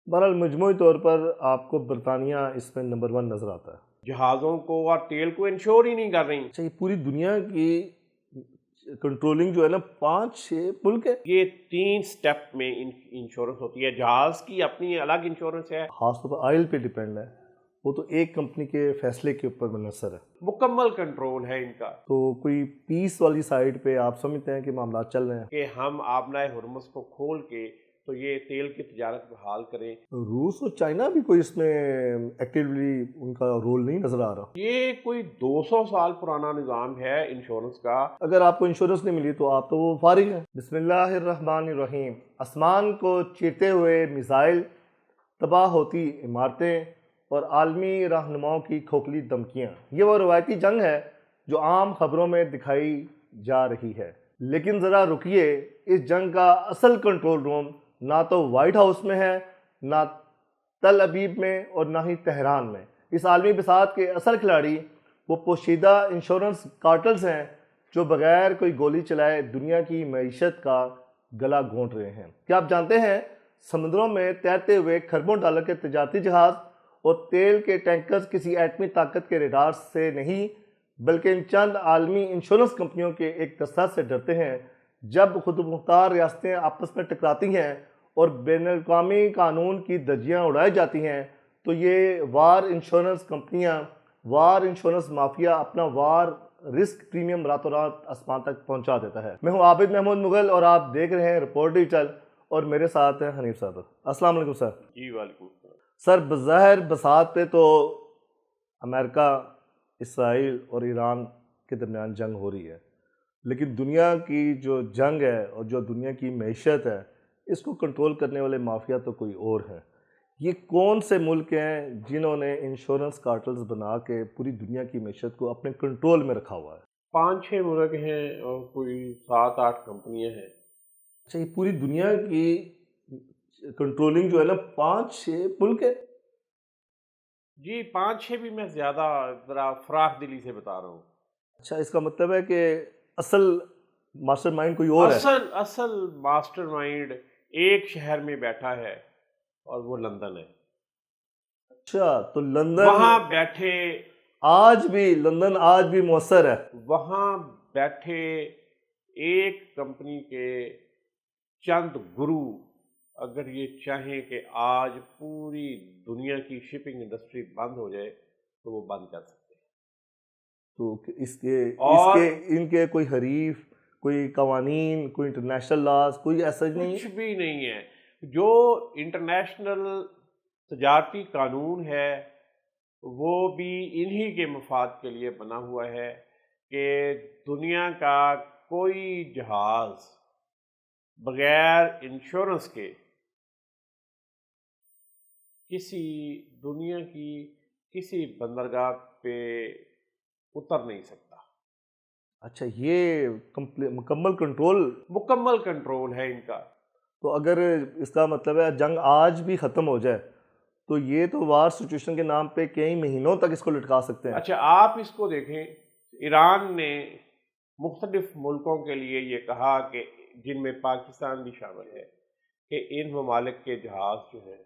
بہرحال مجموعی طور پر آپ کو برطانیہ اس میں نمبر 1 نظر آتا ہے۔ جہازوں کو اور تیل کو انشور ہی نہیں کر رہی۔ اچھا، یہ پوری دنیا کی کنٹرولنگ جو ہے نا 5-6 ملک ہے۔ یہ 3 سٹیپ میں انشورنس ہوتی ہے، جہاز کی اپنی الگ انشورنس ہے، خاص طور پر آئل پہ ڈیپینڈ ہے، وہ تو ایک کمپنی کے فیصلے کے اوپر منحصر ہے۔ مکمل کنٹرول ہے ان کا تو کوئی پیس والی سائڈ پہ آپ سمجھتے ہیں کہ معاملات چل رہے ہیں؟ کہ ہم آبنائے ہرمز کو کھول کے تو یہ تیل کی تجارت بحال کریں۔ روس اور چائنا بھی کوئی اس میں ایکٹیولی ان کا رول نہیں نظر آ رہا۔ یہ کوئی 200 سال پرانا نظام ہے انشورنس کا۔ اگر آپ کو انشورنس نہیں ملی تو آپ تو وہ فارغ ہیں۔ بسم اللہ الرحمن الرحیم۔ آسمان کو چیرتے ہوئے میزائل، تباہ ہوتی عمارتیں اور عالمی رہنماؤں کی کھوکھلی دھمکیاں، یہ وہ روایتی جنگ ہے جو عام خبروں میں دکھائی جا رہی ہے۔ لیکن ذرا رکیے، اس جنگ کا اصل کنٹرول روم نہ تو وائٹ ہاؤس میں ہے، نہ تل ابیب میں، اور نہ ہی تہران میں۔ اس عالمی بساط کے اصل کھلاڑی وہ پوشیدہ انشورنس کارٹلز ہیں جو بغیر کوئی گولی چلائے دنیا کی معیشت کا گلا گھونٹ رہے ہیں۔ کیا آپ جانتے ہیں سمندروں میں تیرتے ہوئے کھربوں ڈالر کے تجارتی جہاز اور تیل کے ٹینکرز کسی ایٹمی طاقت کے ریڈار سے نہیں بلکہ ان چند عالمی انشورنس کمپنیوں کے ایک دستہ سے ڈرتے ہیں؟ جب خود مختار ریاستیں آپس میں ٹکراتی ہیں اور بین الاقوامی قانون کی دھجیاں اڑائی جاتی ہیں تو یہ وار انشورنس کمپنیاں، وار انشورنس مافیا اپنا وار رسک پریمیم راتوں رات آسمان تک پہنچا دیتا ہے۔ میں ہوں عابد محمود مغل اور آپ دیکھ رہے ہیں رپورٹ ڈیجیٹل، اور میرے ساتھ ہیں حنیف صاحب۔ السلام علیکم سر۔ جی وعلیکم السلام۔ سر، بظاہر بساط پہ تو امریکہ، اسرائیل اور ایران کے درمیان جنگ ہو رہی ہے، لیکن دنیا کی جو جنگ ہے اور جو دنیا کی معیشت ہے اس کو کنٹرول کرنے والے مافیا تو کوئی اور ہیں۔ یہ کون سے ملک ہیں جنہوں نے انشورنس کارٹلز بنا کے پوری دنیا کی معیشت کو اپنے کنٹرول میں رکھا ہوا ہے؟ 5-6 ملک ہیں اور کوئی 7-8 کمپنیاں ہیں۔ اچھا، یہ پوری دنیا کی کنٹرولنگ جو ہے نا 5-6 ملک ہے؟ جی 5-6 بھی میں زیادہ ذرا فراخ دلی سے بتا رہا ہوں۔ اچھا، اس کا مطلب ہے کہ اصل ماسٹر مائنڈ کوئی اور ہے؟ اصل ماسٹر مائنڈ ایک شہر میں بیٹھا ہے اور وہ لندن ہے۔ اچھا، تو لندن وہاں بیٹھے آج بھی مؤثر ہے؟ وہاں بیٹھے ایک کمپنی کے چند گرو اگر یہ چاہیں کہ آج پوری دنیا کی شپنگ انڈسٹری بند ہو جائے تو وہ بند کر سکتے ہیں۔ تو ان کے کوئی حریف، کوئی قوانین، کوئی انٹرنیشنل لاز، کوئی ایسا نہیں؟ کچھ بھی نہیں ہے۔ جو انٹرنیشنل تجارتی قانون ہے وہ بھی انہی کے مفاد کے لیے بنا ہوا ہے کہ دنیا کا کوئی جہاز بغیر انشورنس کے دنیا کی کسی بندرگاہ پہ اتر نہیں سکتا۔ اچھا، یہ مکمل کنٹرول ہے ان کا۔ تو اگر اس کا مطلب ہے جنگ آج بھی ختم ہو جائے تو یہ تو وار سچویشن کے نام پہ کئی مہینوں تک اس کو لٹکا سکتے ہیں۔ اچھا، آپ اس کو دیکھیں، ایران نے مختلف ملکوں کے لیے یہ کہا کہ جن میں پاکستان بھی شامل ہے کہ ان ممالک کے جہاز جو ہیں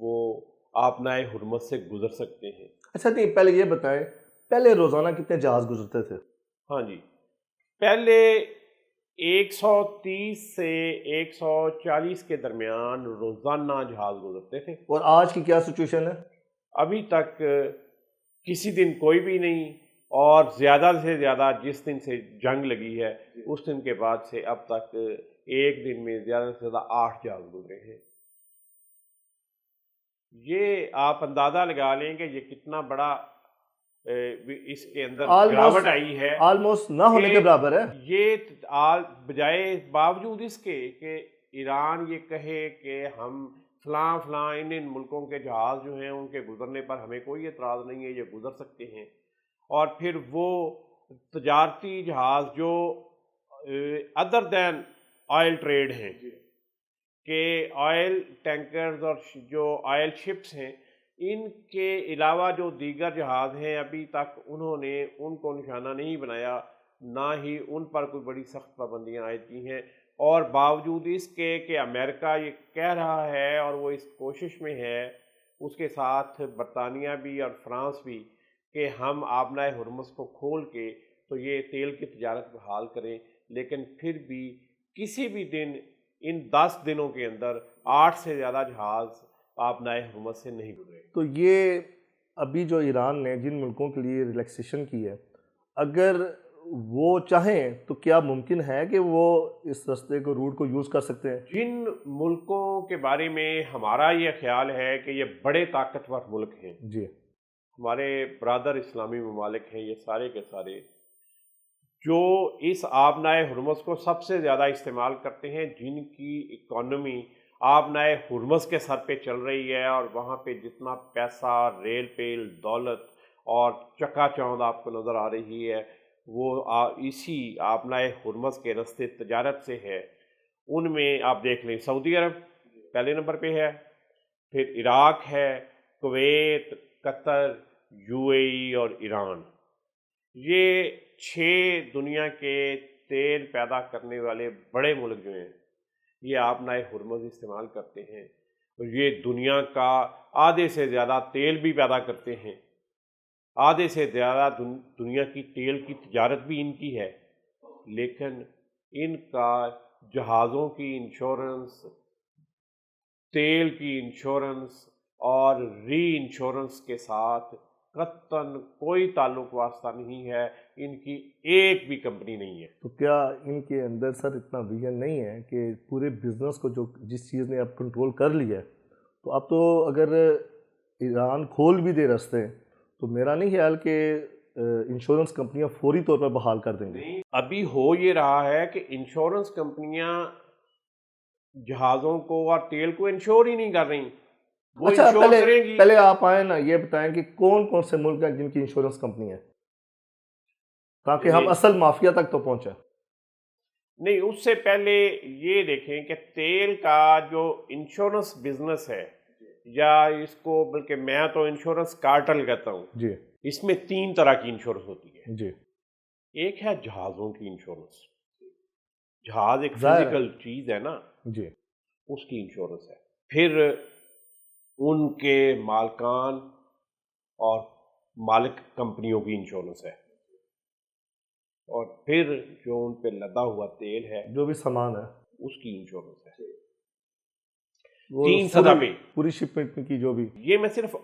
وہ آبنائے حرمت سے گزر سکتے ہیں۔ اچھا نہیں، پہلے یہ بتائیں، پہلے روزانہ کتنے جہاز گزرتے تھے؟ ہاں جی، پہلے 130 سے 140 کے درمیان روزانہ جہاز گزرتے تھے۔ اور آج کی کیا سچویشن ہے؟ ابھی تک کسی دن کوئی بھی نہیں، اور زیادہ سے زیادہ جس دن سے جنگ لگی ہے اس دن کے بعد سے اب تک ایک دن میں زیادہ سے زیادہ 8 جہاز گزرے ہیں۔ یہ آپ اندازہ لگا لیں کہ یہ کتنا بڑا اس کے اندر گراوٹ آئی ہے، آلموسٹ نہ ہونے کے برابر ہے۔ یہ بجائے باوجود اس کے کہ ایران یہ کہے کہ ہم فلاں ان ملکوں کے جہاز جو ہیں ان کے گزرنے پر ہمیں کوئی اعتراض نہیں ہے، یہ گزر سکتے ہیں، اور پھر وہ تجارتی جہاز جو ادر دین آئل ٹریڈ ہیں کہ آئل ٹینکرز اور جو آئل شپس ہیں، ان کے علاوہ جو دیگر جہاز ہیں ابھی تک انہوں نے ان کو نشانہ نہیں بنایا، نہ ہی ان پر کوئی بڑی سخت پابندیاں عائد کی ہیں، اور باوجود اس کے کہ امریکہ یہ کہہ رہا ہے اور وہ اس کوشش میں ہے، اس کے ساتھ برطانیہ بھی اور فرانس بھی، کہ ہم آبنائے ہرمز کو کھول کے تو یہ تیل کی تجارت بحال کریں، لیکن پھر بھی کسی بھی دن ان 10 دنوں کے اندر 8 سے زیادہ جہاز آبنائے ہرمز سے نہیں گزرے۔ تو یہ ابھی جو ایران نے جن ملکوں کے لیے ریلیکسیشن کی ہے، اگر وہ چاہیں تو کیا ممکن ہے کہ وہ اس رستے کو روٹ کو یوز کر سکتے ہیں؟ جن ملکوں کے بارے میں ہمارا یہ خیال ہے کہ یہ بڑے طاقتور ملک ہیں، جی ہمارے برادر اسلامی ممالک ہیں، یہ سارے کے سارے جو اس آبنائے ہرمز کو سب سے زیادہ استعمال کرتے ہیں، جن کی اکانومی آبنائے ہرمز کے سر پہ چل رہی ہے، اور وہاں پہ جتنا پیسہ، ریل پیل، دولت اور چکا چوند آپ کو نظر آ رہی ہے، وہ اسی آبنائے ہرمز کے رستے تجارت سے ہے۔ ان میں آپ دیکھ لیں سعودی عرب پہلے نمبر پہ ہے، پھر عراق ہے، کویت، قطر، یو اے ای اور ایران۔ یہ 6 دنیا کے تیل پیدا کرنے والے بڑے ملک جو ہیں، یہ آبنائے ہرمز استعمال کرتے ہیں، اور یہ دنیا کا آدھے سے زیادہ تیل بھی پیدا کرتے ہیں، آدھے سے زیادہ دنیا کی تیل کی تجارت بھی ان کی ہے، لیکن ان کا جہازوں کی انشورنس، تیل کی انشورنس اور ری انشورنس کے ساتھ قطعاً کوئی تعلق واسطہ نہیں ہے، ان کی ایک بھی کمپنی نہیں ہے۔ تو کیا ان کے اندر سر اتنا ویژن نہیں ہے کہ پورے بزنس کو جس چیز نے اب کنٹرول کر لیا ہے، تو اب تو اگر ایران کھول بھی دے رستے تو میرا نہیں خیال کہ انشورنس کمپنیاں فوری طور پر بحال کر دیں گے۔ ابھی ہو یہ رہا ہے کہ انشورنس کمپنیاں جہازوں کو اور تیل کو انشور ہی نہیں کر رہی، وہ اچھا انشور کریں گی۔ پہلے آپ آئیں نا، یہ بتائیں کہ کون کون سے ملک ہیں جن کی انشورنس کمپنی ہے، تاکہ ہم اصل مافیا تک تو پہنچیں۔ نہیں، اس سے پہلے یہ دیکھیں کہ تیل کا جو انشورنس بزنس ہے، یا اس کو بلکہ میں تو انشورنس کارٹل کہتا ہوں، جی اس میں 3 طرح کی انشورنس ہوتی ہے۔ جی ایک ہے جہازوں کی انشورنس، جہاز ایک ظاہر ہے۔ فزیکل چیز ہے نا، جی اس کی انشورنس ہے۔ پھر ان کے مالکان اور مالک کمپنیوں کی انشورنس ہے، اور پھر جو ان پہ لدا ہوا تیل ہے، جو بھی سامان ہے اس کی انشورنس ہے۔ وہ 3 سطح پہ، پوری شپمنٹ کی جو بھی، یہ میں صرف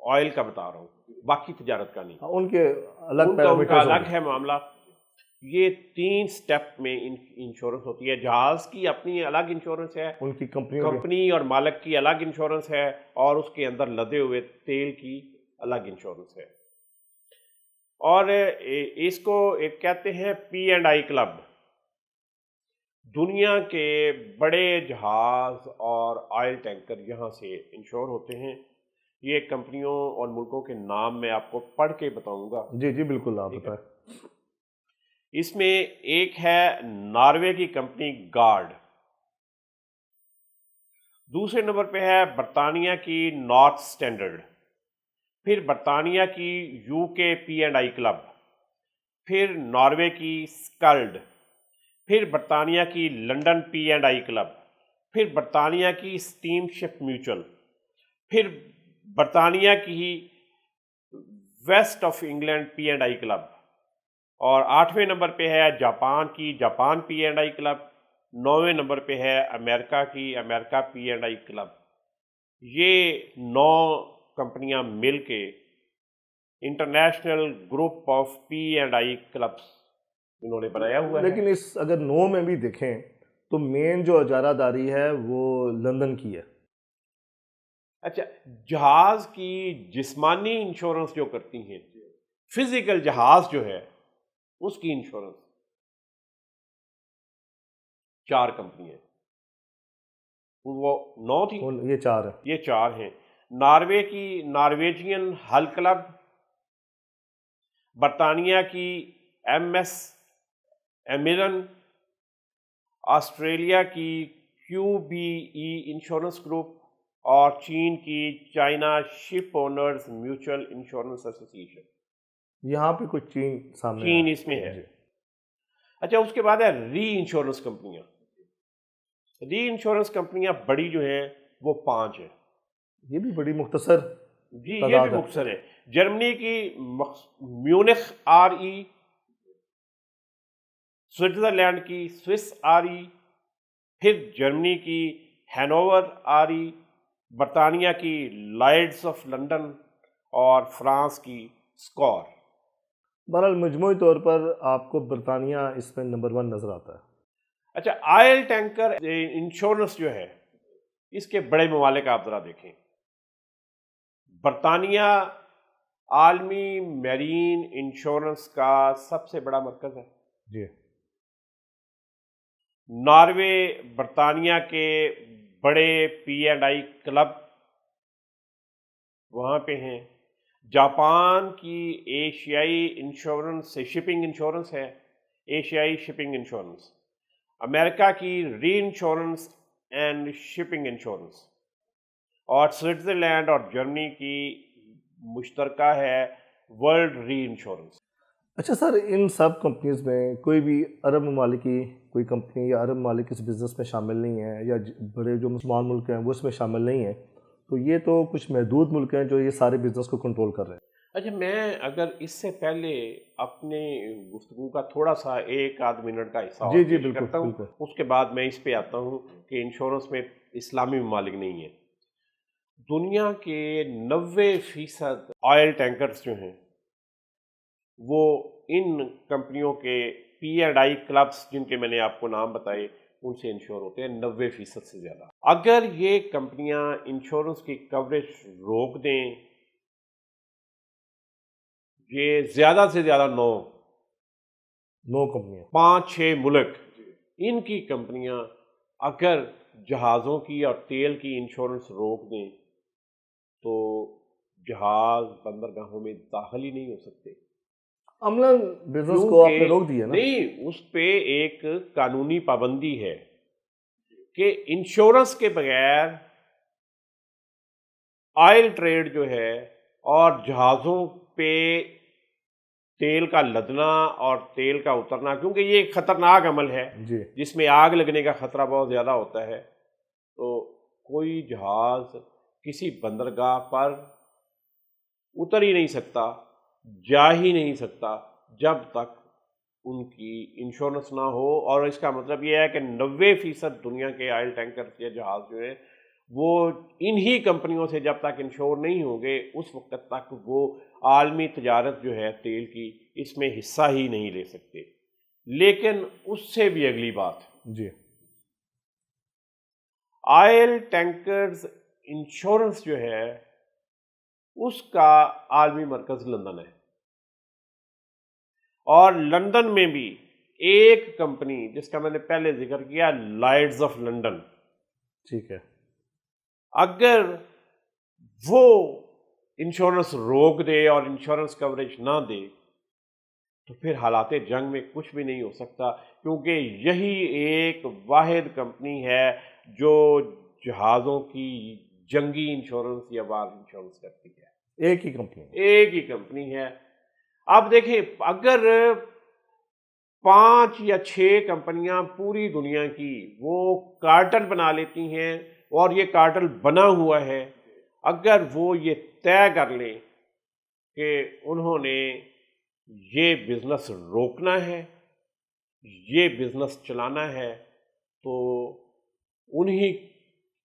آئل کا بتا رہا ہوں، باقی تجارت کا نہیں، ان کے الگ ان کا پیرامیٹرز الگ ہے معاملہ۔ یہ 3 سٹیپ میں انشورنس ہوتی ہے۔ جہاز کی اپنی الگ انشورنس ہے، ان کی کمپنیوں کی۔ کمپنی اور مالک کی الگ انشورنس ہے، اور اس کے اندر لدے ہوئے تیل کی الگ انشورنس ہے۔ اور اس کو ایک کہتے ہیں پی اینڈ آئی کلب۔ دنیا کے بڑے جہاز اور آئل ٹینکر یہاں سے انشور ہوتے ہیں۔ یہ کمپنیوں اور ملکوں کے نام میں آپ کو پڑھ کے بتاؤں گا۔ جی جی بالکل، آپ بتائیں۔ اس میں ایک ہے ناروے کی کمپنی گارڈ، دوسرے نمبر پہ ہے برطانیہ کی نارتھ سٹینڈرڈ، پھر برطانیہ کی U K P and I club, پھر ناروے کی سکلڈ، پھر برطانیہ کی London P and I club, پھر برطانیہ کی اسٹیم شپ میوچل، پھر برطانیہ کی west of England P and I club, اور 8ویں نمبر پہ ہے جاپان کی Japan P and I club, 9ویں نمبر پہ ہے امریکہ کی امریکہ پی اینڈ آئی کلب۔ یہ 9 کمپنیاں مل کے international group of P and I clubs انہوں نے بنایا ہوا ہے۔ لیکن اس اگر 9 میں بھی دیکھیں تو مین جو اجارہ داری ہے وہ لندن کی ہے۔ اچھا، جہاز کی جسمانی انشورنس جو کرتی ہیں، فزیکل جہاز جو ہے اس کی انشورنس 4 کمپنی ہیں۔ وہ 9 تھی، یہ 4 ہیں۔ یہ 4 ہیں۔ ناروے کی نارویجین ہل کلب، برطانیہ کی ایم ایس ایمیرن، آسٹریلیا کی کیو بی ای انشورنس گروپ، اور چین کی چائنا شپ اونرز میوچل انشورنس ایسوسیشن۔ یہاں پہ کچھ چین سامنے چین اس میں ہے۔ اچھا، اس کے بعد ہے ری انشورنس کمپنیاں۔ ری انشورنس کمپنیاں بڑی جو ہیں وہ 5 ہیں. یہ بھی بڑی مختصر جی یہ تعداد بھی ہے. مختصر ہے. جرمنی کی میونخ RE، سوئٹزرلینڈ کی سوئس RE، پھر جرمنی کی ہینوور RE، برطانیہ کی لائڈز آف لنڈن، اور فرانس کی اسکور. بہرحال مجموعی طور پر آپ کو برطانیہ اس میں نمبر 1 نظر آتا ہے. اچھا، آئل ٹینکر انشورنس جو ہے اس کے بڑے ممالک آپ ذرا دیکھیں. برطانیہ عالمی میرین انشورنس کا سب سے بڑا مرکز ہے. جی. ناروے برطانیہ کے بڑے P&I کلب وہاں پہ ہیں. جاپان کی ایشیائی انشورنس شپنگ انشورنس ہے، ایشیائی شپنگ انشورنس. امریکہ کی reinsurance and shipping insurance, اور سوئٹزرلینڈ اور جرمنی کی مشترکہ ہے ورلڈ ری انشورنس. اچھا سر، ان سب کمپنیز میں کوئی بھی عرب ممالک کی کوئی کمپنی یا عرب ممالک اس بزنس میں شامل نہیں ہے، یا بڑے جو مسلمان ملک ہیں وہ اس میں شامل نہیں ہیں، تو یہ تو کچھ محدود ملک ہیں جو یہ سارے بزنس کو کنٹرول کر رہے ہیں. اچھا، میں اگر اس سے پہلے اپنے گفتگو کا تھوڑا سا 1-8 منٹ کا حصہ اور جی پیش بالکل کرتا ہوں، بالکل. اس کے بعد میں اس پہ آتا ہوں کہ انشورنس میں اسلامی ممالک نہیں ہیں. دنیا کے 90% آئل ٹینکرز جو ہیں وہ ان کمپنیوں کے P&I کلبس جن کے میں نے آپ کو نام بتائے ان سے انشور ہوتے ہیں، 90% سے زیادہ. اگر یہ کمپنیاں انشورنس کی کوریج روک دیں، یہ زیادہ سے زیادہ 9 کمپنیاں، 5-6 ملک، ان کی کمپنیاں اگر جہازوں کی اور تیل کی انشورنس روک دیں تو جہاز بندرگاہوں میں داخل ہی نہیں ہو سکتے. عملاً بزنس کو آپ نے روک دیا نا. نہیں، اس پہ ایک قانونی پابندی ہے کہ انشورنس کے بغیر آئل ٹریڈ جو ہے اور جہازوں پہ تیل کا لدنا اور تیل کا اترنا، کیونکہ یہ ایک خطرناک عمل ہے جی. جس میں آگ لگنے کا خطرہ بہت زیادہ ہوتا ہے، تو کوئی جہاز کسی بندرگاہ پر اتر ہی نہیں سکتا، جا ہی نہیں سکتا جب تک ان کی انشورنس نہ ہو. اور اس کا مطلب یہ ہے کہ 90% دنیا کے آئل ٹینکر یا جہاز جو ہیں وہ انہی کمپنیوں سے جب تک انشور نہیں ہوں گے اس وقت تک وہ عالمی تجارت جو ہے تیل کی اس میں حصہ ہی نہیں لے سکتے. لیکن اس سے بھی اگلی بات، جی. آئل ٹینکرز انشورنس جو ہے اس کا عالمی مرکز لندن ہے، اور لندن میں بھی ایک کمپنی جس کا میں نے پہلے ذکر کیا، لائڈز آف لنڈن، ٹھیک ہے. اگر وہ انشورنس روک دے اور انشورنس کوریج نہ دے تو پھر حالات جنگ میں کچھ بھی نہیں ہو سکتا، کیونکہ یہی ایک واحد کمپنی ہے جو جہازوں کی جنگی انشورنس یا وار انشورنس کرتی ہے. ایک ہی کمپنی. ایک ہی کمپنی ہے. آپ دیکھیں، اگر 5 یا 6 کمپنیاں پوری دنیا کی وہ کارٹل بنا لیتی ہیں، اور یہ کارٹل بنا ہوا ہے، اگر وہ یہ طے کر لیں کہ انہوں نے یہ بزنس روکنا ہے، یہ بزنس چلانا ہے، تو انہی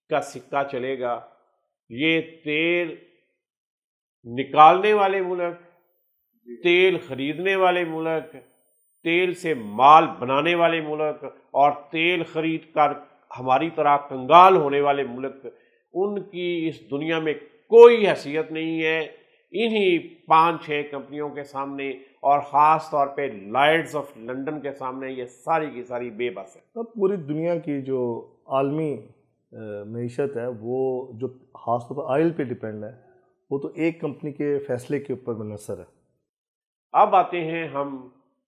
کا سکہ چلے گا. یہ تیل نکالنے والے ملک، تیل خریدنے والے ملک، تیل سے مال بنانے والے ملک، اور تیل خرید کر ہماری طرح کنگال ہونے والے ملک، ان کی اس دنیا میں کوئی حیثیت نہیں ہے انہی 5-6 کمپنیوں کے سامنے، اور خاص طور پہ لائڈز آف لنڈن کے سامنے یہ ساری کی ساری بے بس ہے. اب پوری دنیا کی جو عالمی معیشت ہے وہ جو خاص طور پر آئل پہ ڈیپینڈ ہے، وہ تو ایک کمپنی کے فیصلے کے اوپر منحصر ہے. اب آتے ہیں ہم،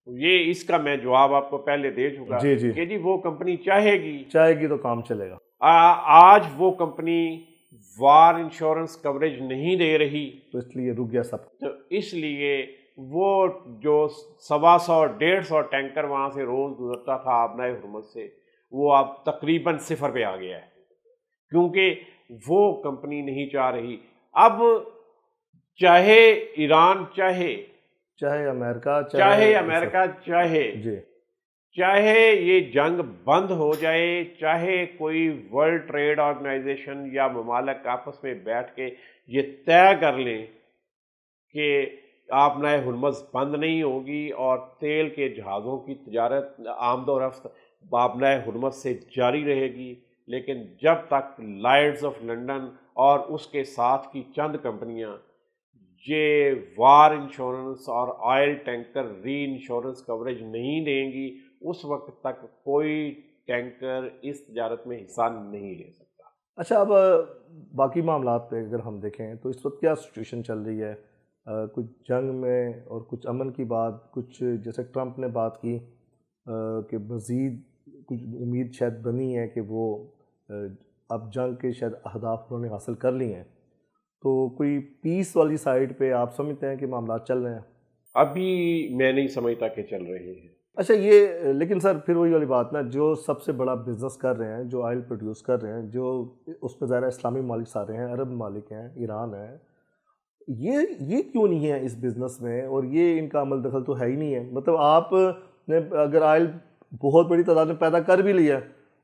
یہ اس کا میں جواب آپ کو پہلے دے چکا جی کہ جی وہ کمپنی چاہے گی تو کام چلے گا. آج وہ کمپنی وار انشورنس کوریج نہیں دے رہی تو اس لیے رک گیا سب. تو اس لیے وہ جو 125-150 ٹینکر وہاں سے روز گزرتا تھا آبنائے حرمت سے، وہ اب تقریباً صفر پہ آ گیا ہے، کیونکہ وہ کمپنی نہیں چاہ رہی اب، چاہے ایران چاہے امریکہ چاہے امریکہ جی چاہے یہ جنگ بند ہو جائے، چاہے کوئی ورلڈ ٹریڈ آرگنائزیشن یا ممالک آپس میں بیٹھ کے یہ طے کر لیں کہ آبنائے ہرمز بند نہیں ہوگی اور تیل کے جہازوں کی تجارت آمد و رفت آبنائے ہرمز سے جاری رہے گی، لیکن جب تک لائٹس آف لنڈن اور اس کے ساتھ کی چند کمپنیاں یہ وار انشورنس اور آئل ٹینکر ری انشورنس کوریج نہیں دیں گی، اس وقت تک کوئی ٹینکر اس تجارت میں حصہ نہیں لے سکتا۔ اچھا، اب باقی معاملات پہ اگر ہم دیکھیں تو اس وقت کیا سچویشن چل رہی ہے؟ کچھ جنگ میں اور کچھ امن کی بات، کچھ جیسے ٹرمپ نے بات کی کہ مزید کچھ امید شاید بنی ہے کہ وہ اب جنگ کے شاید اہداف انہوں نے حاصل کر لی ہیں، تو کوئی پیس والی سائڈ پہ آپ سمجھتے ہیں کہ معاملات چل رہے ہیں؟ ابھی میں نہیں سمجھتا کہ چل رہے ہیں۔ اچھا، یہ لیکن سر پھر وہی والی بات نا، جو سب سے بڑا بزنس کر رہے ہیں، جو آئل پروڈیوس کر رہے ہیں، جو اس پہ ظاہر اسلامی ممالک سارے ہیں، عرب ممالک ہیں، ایران ہے، یہ کیوں نہیں ہے اس بزنس میں؟ اور یہ ان کا عمل دخل تو ہے ہی نہیں ہے۔ مطلب آپ نے اگر آئل بہت بڑی تعداد میں پیدا کر بھی لیا،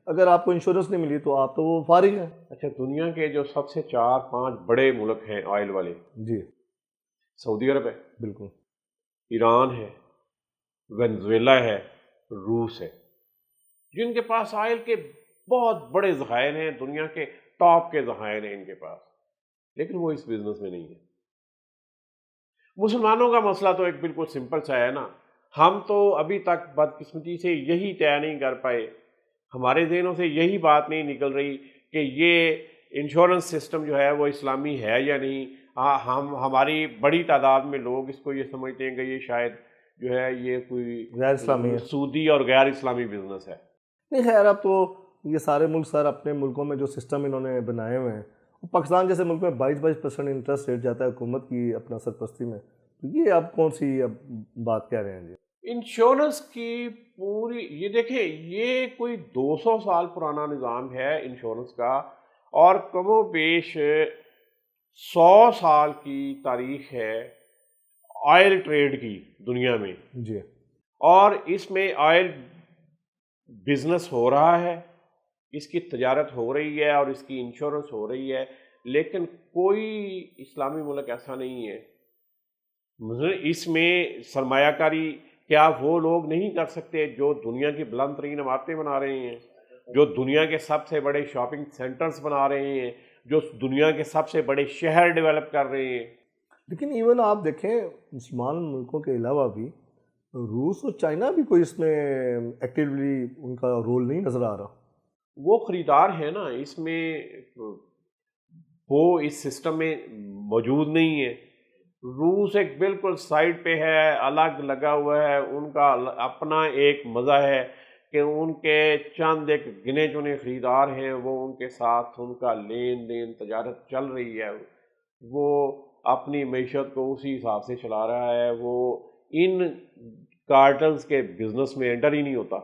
اگر آپ کو انشورنس نہیں ملی تو آپ تو وہ فارغ ہیں۔ اچھا، دنیا کے جو سب سے 4-5 بڑے ملک ہیں آئل والے، جی سعودی عرب ہے، بالکل، ایران ہے، وینزویلا ہے، روس ہے، جن کے پاس آئل کے بہت بڑے ذخائر ہیں، دنیا کے ٹاپ کے ذخائر ہیں ان کے پاس، لیکن وہ اس بزنس میں نہیں ہے۔ مسلمانوں کا مسئلہ تو ایک بالکل سمپل سا ہے نا، ہم تو ابھی تک بدقسمتی سے یہی طے نہیں کر پائے، ہمارے ذہنوں سے یہی بات نہیں نکل رہی کہ یہ انشورنس سسٹم جو ہے وہ اسلامی ہے یا نہیں۔ ہماری بڑی تعداد میں لوگ اس کو یہ سمجھتے ہیں کہ یہ شاید جو ہے یہ کوئی غیر اسلامی ہے۔ سودی اور غیر اسلامی بزنس ہے۔ نہیں خیر، اب تو یہ سارے ملک سر اپنے ملکوں میں جو سسٹم انہوں نے بنائے ہوئے ہیں، پاکستان جیسے ملک میں 22% انٹرسٹ ریٹ جاتا ہے حکومت کی اپنا سرپرستی میں، تو یہ اب کون سی اب بات کہہ رہے ہیں؟ جی انشورنس کی پوری، یہ دیکھیں یہ کوئی 200 سال پرانا نظام ہے انشورنس کا، اور کم و بیش 100 سال کی تاریخ ہے آئل ٹریڈ کی دنیا میں، جی اور اس میں آئل بزنس ہو رہا ہے، اس کی تجارت ہو رہی ہے اور اس کی انشورنس ہو رہی ہے، لیکن کوئی اسلامی ملک ایسا نہیں ہے۔ اس میں سرمایہ کاری کیا وہ لوگ نہیں کر سکتے جو دنیا کی بلند ترین عمارتیں بنا رہے ہیں، جو دنیا کے سب سے بڑے شاپنگ سینٹرز بنا رہے ہیں، جو دنیا کے سب سے بڑے شہر ڈیولپ کر رہے ہیں؟ لیکن ایون آپ دیکھیں مسلمان ملکوں کے علاوہ بھی روس اور چائنا بھی کوئی اس میں ایکٹیولی ان کا رول نہیں نظر آ رہا۔ وہ خریدار ہیں نا اس میں، وہ اس سسٹم میں موجود نہیں ہے۔ روس ایک بالکل سائڈ پہ ہے، الگ لگا ہوا ہے، ان کا اپنا ایک مزہ ہے کہ ان کے چند ایک گنے چنے خریدار ہیں، وہ ان کے ساتھ ان کا لین دین تجارت چل رہی ہے، وہ اپنی معیشت کو اسی حساب سے چلا رہا ہے، وہ ان کارٹلز کے بزنس میں انٹر ہی نہیں ہوتا۔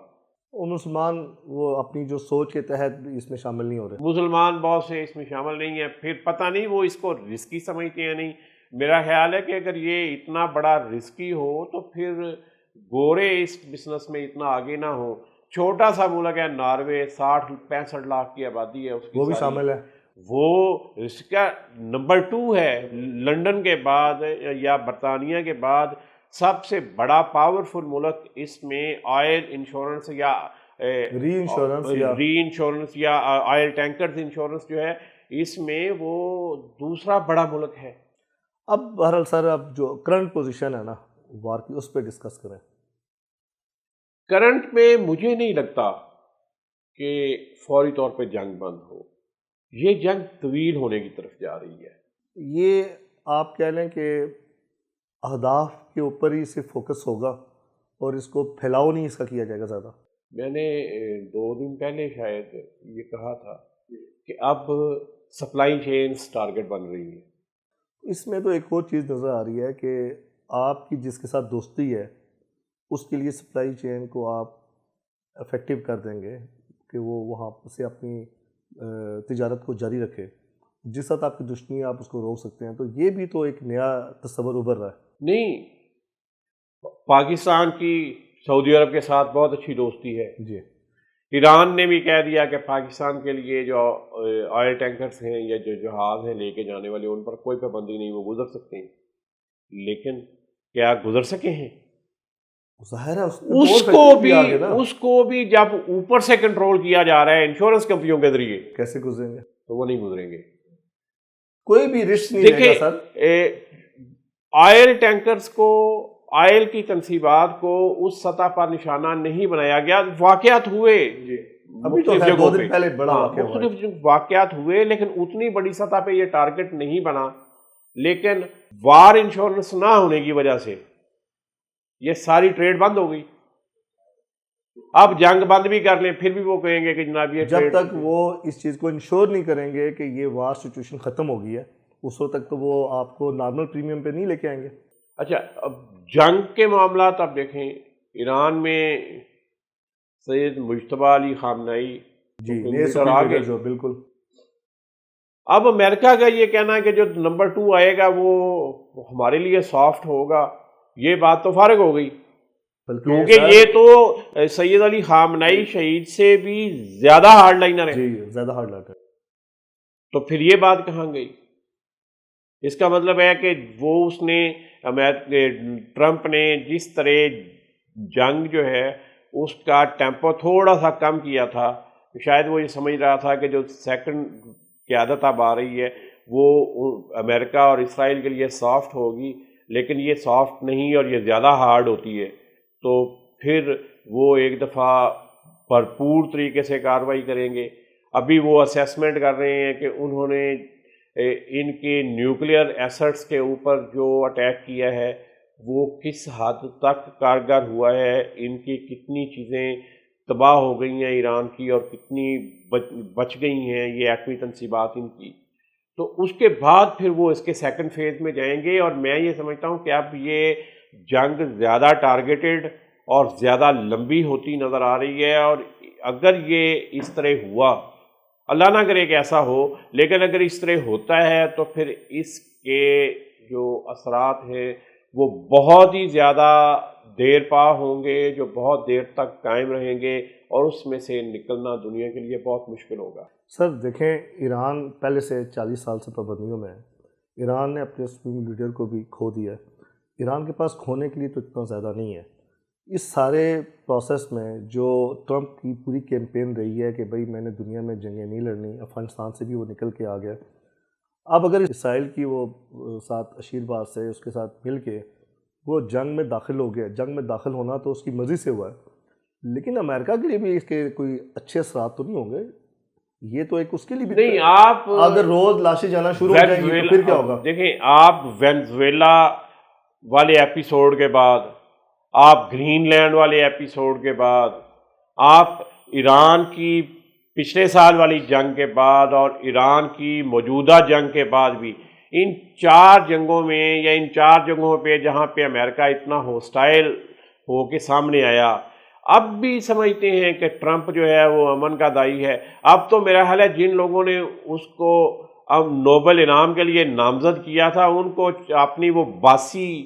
وہ مسلمان وہ اپنی جو سوچ کے تحت اس میں شامل نہیں ہو رہے۔ مسلمان بہت سے اس میں شامل نہیں ہیں، پھر پتہ نہیں وہ اس کو رسکی سمجھتے ہیں نہیں۔ میرا خیال ہے کہ اگر یہ اتنا بڑا رسکی ہو تو پھر گورے اس بزنس میں اتنا آگے نہ ہو۔ چھوٹا سا ملک ہے ناروے، 60-65 لاکھ کی آبادی ہے اس کی، وہ بھی ساری شامل ہے۔ وہ اس کا نمبر 2 ہے لنڈن کے بعد یا برطانیہ کے بعد، سب سے بڑا پاورفل ملک اس میں آئل انشورنس یا ری انشورنس یا آئل ٹینکرز انشورنس جو ہے، اس میں وہ دوسرا بڑا ملک ہے۔ اب بہرحال سر، اب جو کرنٹ پوزیشن ہے نا وار کی، اس پہ ڈسکس کریں۔ کرنٹ میں مجھے نہیں لگتا کہ فوری طور پہ جنگ بند ہو، یہ جنگ طویل ہونے کی طرف جا رہی ہے۔ یہ آپ کہہ لیں کہ اہداف کے اوپر ہی صرف فوکس ہوگا اور اس کو پھیلاؤ نہیں اس کا کیا جائے گا زیادہ۔ میں نے 2 دن پہلے شاید یہ کہا تھا کہ اب سپلائی چینز ٹارگٹ بن رہی ہیں۔ اس میں تو ایک اور چیز نظر آ رہی ہے کہ آپ کی جس کے ساتھ دوستی ہے اس کے لیے سپلائی چین کو آپ افیکٹو کر دیں گے، کہ وہ وہاں سے اپنی تجارت کو جاری رکھے، جس حد آپ کی دشمنی ہے آپ اس کو روک سکتے ہیں، تو یہ بھی تو ایک نیا تصور ابھر رہا ہے۔ نہیں، پاکستان کی سعودی عرب کے ساتھ بہت اچھی دوستی ہے۔ جی ایران نے بھی کہہ دیا کہ پاکستان کے لیے جو آئل ٹینکرز ہیں یا جو جہاز ہیں لے کے جانے والے، ان پر کوئی پابندی نہیں، وہ گزر سکتے ہیں۔ لیکن کیا گزر سکے ہیں؟ ظاہر ہے اس کو بھی جب اوپر سے کنٹرول کیا جا رہا ہے انشورنس کمپنیوں کے ذریعے، کیسے گزریں گے؟ تو وہ نہیں گزریں گے۔ کوئی بھی رسک نہیں لے گا سر۔ آئل ٹینکرز کو، آئل کی تنصیبات کو اس سطح پر نشانہ نہیں بنایا گیا۔ واقعات ہوئے، ابھی تو مختلف 2 جگہوں دن پہلے بڑا واقعہ ہوا ہے۔ مختلف واقعات ہوئے، لیکن اتنی بڑی سطح پہ یہ ٹارگٹ نہیں بنا۔ لیکن وار انشورنس نہ ہونے کی وجہ سے یہ ساری ٹریڈ بند ہو گئی۔ اب جنگ بند بھی کر لیں پھر بھی وہ کہیں گے کہ جناب یہ جب تک وہ اس چیز کو انشور نہیں کریں گے کہ یہ وار سچویشن ختم ہو گئی ہے، اس وقت تک تو وہ آپ کو نارمل پریمیم پہ نہیں لے کے آئیں گے۔ اچھا، اب جنگ کے معاملات آپ دیکھیں، ایران میں سید مجتبیٰ علی خامنئی جو بالکل، اب امریکہ کا یہ کہنا ہے کہ جو نمبر 2 آئے گا وہ ہمارے لیے سافٹ ہوگا، یہ بات تو فارغ ہو گئی، کیونکہ یہ تو سید علی خامنئی شہید سے بھی زیادہ ہارڈ لائنر ہے۔ جی زیادہ ہارڈ لائنر۔ تو پھر یہ بات کہاں گئی؟ اس کا مطلب ہے کہ وہ اس نے ٹرمپ نے جس طرح جنگ جو ہے اس کا ٹیمپو تھوڑا سا کم کیا تھا، شاید وہ یہ سمجھ رہا تھا کہ جو سیکنڈ قیادت اب آ رہی ہے وہ امریکہ اور اسرائیل کے لیے سافٹ ہوگی، لیکن یہ سافٹ نہیں اور یہ زیادہ ہارڈ ہوتی ہے، تو پھر وہ ایک دفعہ بھرپور طریقے سے کارروائی کریں گے۔ ابھی وہ اسیسمنٹ کر رہے ہیں کہ انہوں نے ان کے نیوکلیئر ایسٹس کے اوپر جو اٹیک کیا ہے وہ کس حد تک کارگر ہوا ہے، ان کی کتنی چیزیں تباہ ہو گئی ہیں ایران کی اور کتنی بچ گئی ہیں یہ ایٹمی تنصیبات ان کی۔ تو اس کے بعد پھر وہ اس کے سیکنڈ فیز میں جائیں گے، اور میں یہ سمجھتا ہوں کہ اب یہ جنگ زیادہ ٹارگیٹڈ اور زیادہ لمبی ہوتی نظر آ رہی ہے، اور اگر یہ اس طرح ہوا، اللہ نہ کرے کہ ایسا ہو، لیکن اگر اس طرح ہوتا ہے تو پھر اس کے جو اثرات ہیں وہ بہت ہی زیادہ دیر پا ہوں گے، جو بہت دیر تک قائم رہیں گے، اور اس میں سے نکلنا دنیا کے لیے بہت مشکل ہوگا۔ سر دیکھیں، ایران پہلے سے 40 سال سے پابندیوں میں ہے۔ ایران نے اپنے سپریم لیڈر کو بھی کھو دیا ہے۔ ایران کے پاس کھونے کے لیے تو اتنا زیادہ نہیں ہے۔ اس سارے پروسیس میں جو ٹرمپ کی پوری کیمپین رہی ہے کہ بھئی میں نے دنیا میں جنگیں نہیں لڑنی، افغانستان سے بھی وہ نکل کے آ گیا۔ اب اگر اسرائیل کی وہ ساتھ اشیر باز سے اس کے ساتھ مل کے وہ جنگ میں داخل ہو گیا، جنگ میں داخل ہونا تو اس کی مرضی سے ہوا ہے، لیکن امریکہ کے لیے بھی اس کے کوئی اچھے اثرات تو نہیں ہوں گے۔ یہ تو ایک اس کے لیے بھی نہیں، آپ اگر روز لاشیں جانا شروع ہو جائیں گی تو پھر کیا ہوگا؟ دیکھیں، آپ وینزویلا والے ایپیسوڈ کے بعد، آپ گرین لینڈ والے ایپیسوڈ کے بعد، آپ ایران کی پچھلے سال والی جنگ کے بعد اور ایران کی موجودہ جنگ کے بعد بھی، ان 4 جنگوں میں یا ان 4 جنگوں پہ جہاں پہ امریکہ اتنا ہوسٹائل ہو کے سامنے آیا، اب بھی سمجھتے ہیں کہ ٹرمپ جو ہے وہ امن کا داعی ہے۔ اب تو میرا خیال ہے جن لوگوں نے اس کو اب نوبل انعام کے لیے نامزد کیا تھا، ان کو اپنی وہ باسی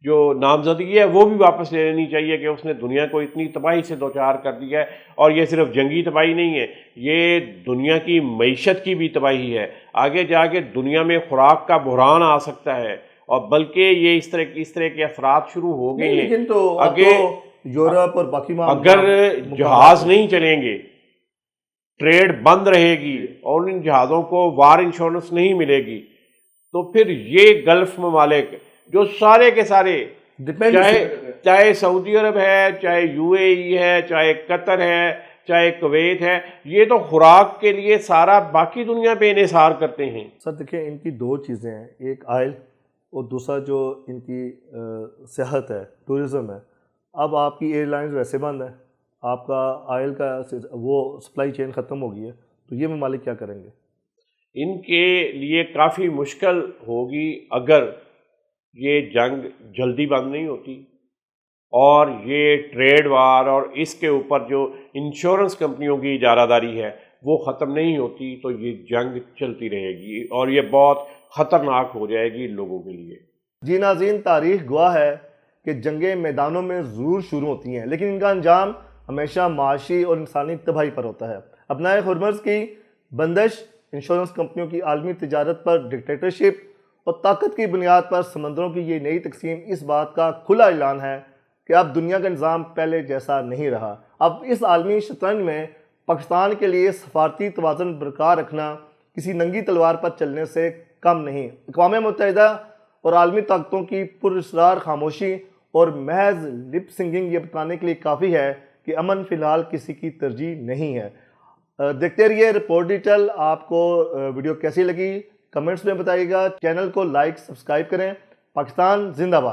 جو نامزدگی ہے وہ بھی واپس لے لینی چاہیے کہ اس نے دنیا کو اتنی تباہی سے دوچار کر دیا ہے، اور یہ صرف جنگی تباہی نہیں ہے، یہ دنیا کی معیشت کی بھی تباہی ہے۔ آگے جا کے دنیا میں خوراک کا بحران آ سکتا ہے، اور بلکہ یہ اس طرح کے اثرات شروع ہو گئے ہیں۔ لیکن تو یورپ اور باقی اگر جہاز نہیں چلیں گے، ٹریڈ بند رہے گی اور ان جہازوں کو وار انشورنس نہیں ملے گی، تو پھر یہ گلف ممالک جو سارے کے سارے، چاہے سعودی عرب ہے، چاہے UAE ہے، چاہے قطر ہے، چاہے کویت ہے، یہ تو خوراک کے لیے سارا باقی دنیا پہ انحصار کرتے ہیں۔ سر دیکھیں، ان کی 2 چیزیں ہیں، ایک آئل اور دوسرا جو ان کی سیاحت ہے، ٹورزم ہے۔ اب آپ کی ایئر لائنز ویسے بند ہیں، آپ کا آئل کا وہ سپلائی چین ختم ہو گئی ہے، تو یہ ممالک کیا کریں گے؟ ان کے لیے کافی مشکل ہوگی اگر یہ جنگ جلدی بند نہیں ہوتی۔ اور یہ ٹریڈ وار اور اس کے اوپر جو انشورنس کمپنیوں کی اجارہ داری ہے وہ ختم نہیں ہوتی تو یہ جنگ چلتی رہے گی اور یہ بہت خطرناک ہو جائے گی لوگوں کے لیے۔ جی ناظرین، تاریخ گواہ ہے کہ جنگیں میدانوں میں ضرور شروع ہوتی ہیں، لیکن ان کا انجام ہمیشہ معاشی اور انسانی تباہی پر ہوتا ہے۔ ابنائے ہرمز کی بندش، انشورنس کمپنیوں کی عالمی تجارت پر ڈکٹیٹرشپ اور طاقت کی بنیاد پر سمندروں کی یہ نئی تقسیم اس بات کا کھلا اعلان ہے کہ اب دنیا کا نظام پہلے جیسا نہیں رہا۔ اب اس عالمی شطرنج میں پاکستان کے لیے سفارتی توازن برقرار رکھنا کسی ننگی تلوار پر چلنے سے کم نہیں۔ اقوام متحدہ اور عالمی طاقتوں کی پراسرار خاموشی اور محض لپ سنگنگ یہ بتانے کے لیے کافی ہے کہ امن فی الحال کسی کی ترجیح نہیں ہے۔ دیکھتے رہیے رپورٹ ڈیٹیل۔ آپ کو ویڈیو کیسی لگی کمنٹس میں بتائیے گا۔ چینل کو لائک سبسکرائب کریں۔ پاکستان زندہ باد۔